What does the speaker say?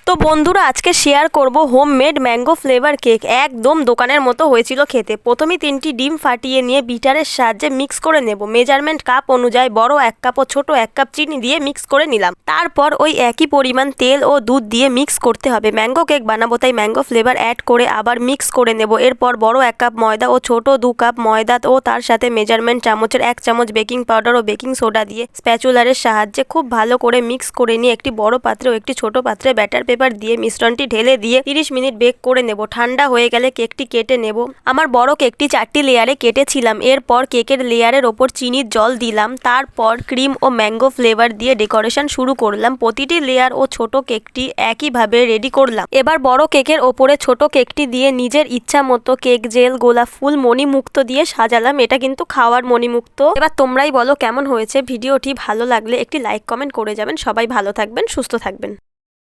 তো বন্ধুরা আজকে শেয়ার করব হোমমেড ম্যাঙ্গো ফ্লেভার কেক। একদম দোকানের মতো হয়েছিল খেতে। প্রথমে 3টি ডিম ফাটিয়ে নিয়ে বিটারের সাহায্যে মিক্স করে নেব। মেজারমেন্ট কাপ অনুযায়ী বড় 1 কাপ ও ছোট 1 কাপ চিনি দিয়ে মিক্স করে নিলাম। তারপর ওই একই পরিমাণ তেল ও দুধ দিয়ে মিক্স করতে হবে। ম্যাঙ্গো কেক বানাবো তাই ম্যাঙ্গো ফ্লেভার অ্যাড করে আবার মিক্স করে নেব। এরপর বড় 1 কাপ ময়দা ও ছোট 2 কাপ ময়দা ও তার সাথে মেজারমেন্ট চামচের 1 চামচ বেকিং পাউডার ও বেকিং সোডা দিয়ে স্প্যাচুলারের সাহায্যে খুব ভালো করে মিক্স করে নিয়ে একটি বড় পাত্রে ও একটি ছোট পাত্রে ব্যাটার পেপার দিয়ে মিশ্রণটি ঢেলে দিয়ে 30 মিনিট বেক করে নেব। ঠান্ডা হয়ে গেলে কেকটি কেটে নেব। আমার বড় কেকটি 4টি লেয়ারে কেটেছিলাম। এরপর কেকের লেয়ারের ওপর চিনির জল দিলাম। তারপর ক্রিম ও ম্যাঙ্গো ফ্লেভার দিয়ে ডেকোরেশন শুরু করলাম। প্রতিটি লেয়ার ও ছোট কেকটি একইভাবে রেডি করলাম। এবার বড় কেকের ওপরে ছোট কেকটি দিয়ে নিজের ইচ্ছা মতো কেক জেল, গোলাপ ফুল, মণিমুক্ত দিয়ে সাজালাম। এটা কিন্তু খাওয়ার মণিমুক্ত। এবার তোমরাই বলো কেমন হয়েছে। ভিডিওটি ভালো লাগলে একটি লাইক কমেন্ট করে যাবেন। সবাই ভালো থাকবেন, সুস্থ থাকবেন।